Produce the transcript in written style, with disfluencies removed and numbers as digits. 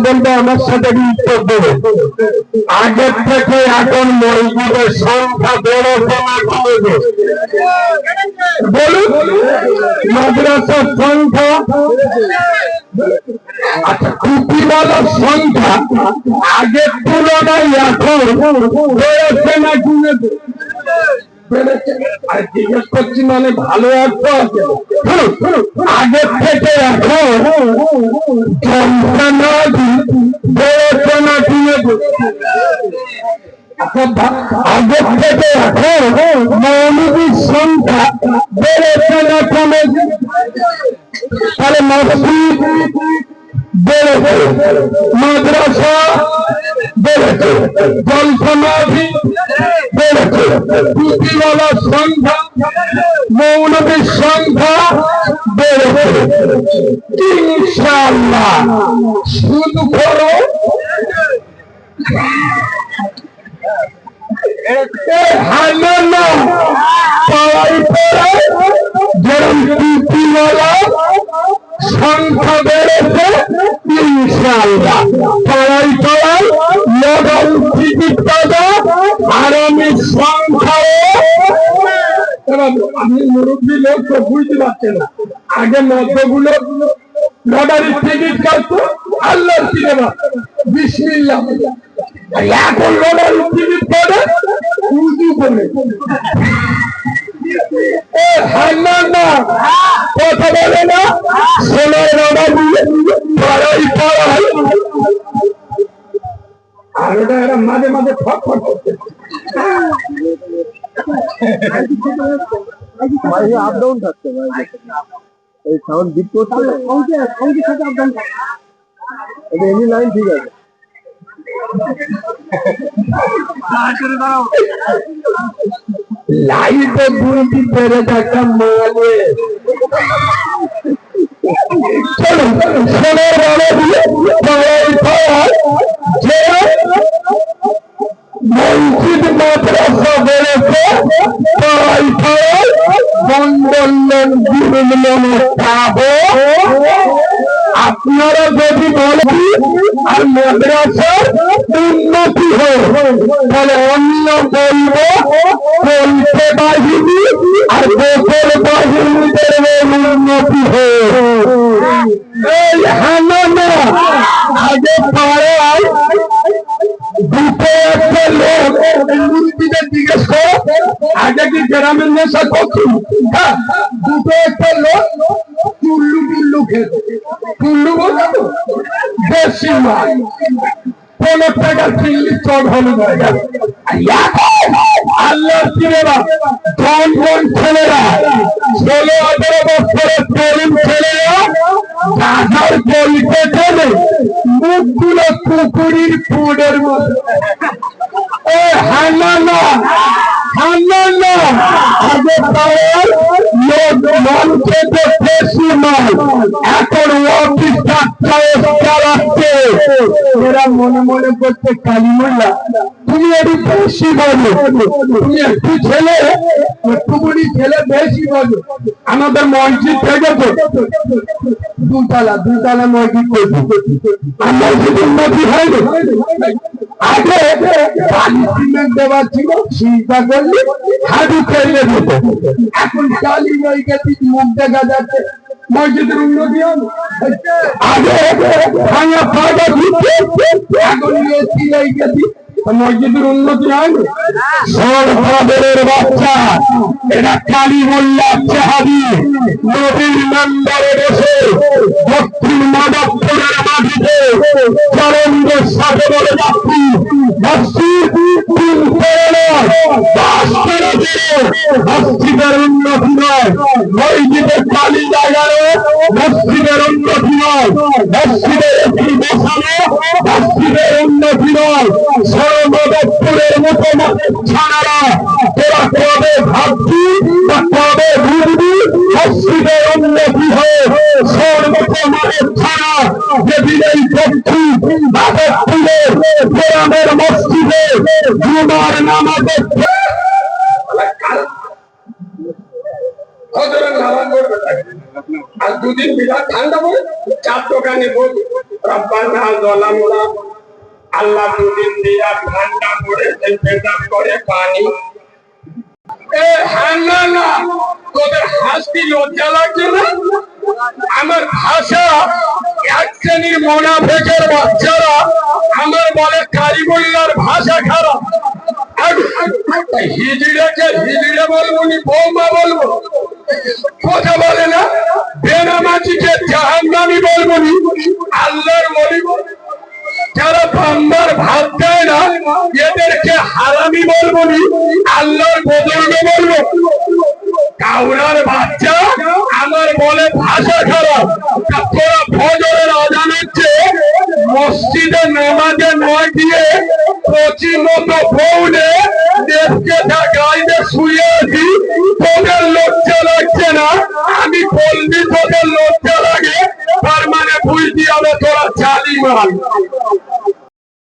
বলবো আমার সাথে উত্তর দেবে। আগের থেকে এখন মসজিদের সংখ্যা বড় কমা কমবে বলুন, মাদ্রাসার সংখ্যা আচ্ছা কুপিওয়ালার সংখ্যা আগের তুলনায় এখন বেড়েছে না কমেছে? জিজ্ঞেস করছি মানে ভালো অর্থ আছে। আগের থেকে এখন সংখ্যা বেড়েছে না কমেছে? আগের থেকে এখন মৌলবীর সংখ্যা বেড়েছে না কমেছে? তাহলে মসজিদ বেড়েছে, মাদ্রাসা বেড়েছে, জলসমাধি বেড়েছে, টুপিওয়ালার সংখ্যা মৌলবীর সংখ্যা বেড়েছে। ইনশাআল্লাহ শুধু করো যেরকম টুপিওয়ালা সংখ্যা বেড়েছে ইনশাআল্লাহ পড়াই পড়াই লগাও টিকিট পাবা আর আমি সংখ্যাও। আমি মুরব্বী লোক তো বুঝতে পারছে না, আগে মধ্যগুলো লটারির টিকিট কাটতো আল্লাহর সিনেমা বিসমিল্লাহ, এখন লটারির টিকিট কাটে উজু করে। কথা বলে না সোনার বাবা দিয়ে পড়াই পড়াই আর ওটা এরা মাঝে মাঝে ফট ফট করতে আপ ডাউন থাকছে এই সাউন্ড বিট করছে আপ ডাউন এনি লাইন ঠিক আছে। লাইটে বুঝি পেরে থাকা মালে সোনার বাবা দিয়ে পড়াই পড়াই যে মসজিদ মাদ্রাসা বেড়েছে পড়াই পড়াই বন্ধন জীবন মনে পাবো। আপনারা যদি বলেন আর মাদ্রাসার উন্নতি হয় তাহলে অন্য বলব বলতে বাহিনী আর গোপন বাহিনীদের উন্নতি হয়। এই হানা আগে পাড়ায় দুটো একটা লোক মুরব্বীদের জিজ্ঞেস করো আগে কি গ্রামের নেশা করছিল? দুটো একটা লোক টুল্লু টুল্লু খেত, টুল্লু বলতো তো বেশি মাছ 15 টাকার চিংড়ি চট হলুদ হয়ে গেল। আল্লাহর সিনেমা জন জন ছেলেরা 16-18 বছরের তরুণ ছেলেরা গাধার বলতে গেলে মুখগুলো কুকুরির ফুডের মতো। আগে পাওয়ার লোক মন খেতে বেশি মাল, এখন অফিস চালাচ্ছে। এরা মনে মনে করতে কালিমুল্লাহ তুমি একটু বেশি বলো, তুমি একটু ছেলে একটুকুনি ছেলে বেশি বলো। আমাদের মসজিদ থেকে দুতলা মসজিদ করবো, আর মসজিদ উন্নতি হয়নি। আগে বালি সিমেন্ট দেওয়া ছিল, চিন্তা করলে হাঁটু ফেলে দিত, এখন কালি হয়ে গেছে, মুখ দেখা যাচ্ছে, মসজিদের উন্নতি হবে। আগে ভাঙা ফাটা দিচ্ছে, এখন এসি হয়ে গেছে, মসজিদের উন্নতি হয়নি। সরকারের বাচ্চা এরা কালী মোল্লা চাহাবি নবীর নম্বরে বসে দক্ষিণ মাধবপুরের মাটিতে চরণদের সাথে বলে যাচ্ছি মসজিদের উন্নতি নয়, মসজিদের কালী জায়গায় মসজিদের উন্নতি নয়, মসজিদের একটি বসানো মসজিদের উন্নতি নয়। সর্বদপ্তরের মতো ছাড়ারা তোরা কবে ভাবছি বা কবে বুঝবি মসজিদের উন্নতি হয়ে সর্বতমানের ছাড়া যেদিন এই দক্ষিণ মাধবপুরের গ্রামের মসজিদে জুমার নামাজের আর দুদিন বিরাট ঠান্ডা পড়ে 4 দোকানে বলবো রব্বানা যালামনা, আল্লাহ দুদিন দিয়া ঠান্ডা পড়েছে, পেশাব করে পানি। এ হান্না না, তোদের হাসতে লজ্জা লাগছে না? আমার ভাষা এক শ্রেণীর মোনাফেকের বাচ্চারা আমার বলে কারিমুল্লাহর ভাষা খারাপ। হিজড়েকে হিজড়ে বলবো নি বৌমা বলবো, কথা বলে না। বেনামাজিকে জাহান্নামী বলবো নি, আল্লাহর ওলি বলবো। যারা বাম্বার ভাত দেয় না এদেরকে হারামি বলবো নি, আল্লাহর বুজুর্গ বলবো। কাউরার বাচ্চা আমার বলে ভাষা খারাপ। তোরা ফজরের আজান হচ্ছে, মসজিদে নামাজে নয় দিয়ে কচি মতো বউলে দেশকে গাইতে শুয়ে আছি, তোদের লজ্জা লাগছে না? আমি বলবি তোদের লজ্জা লাগে, তার মানে বুঝতে হবে তোরা জালিম।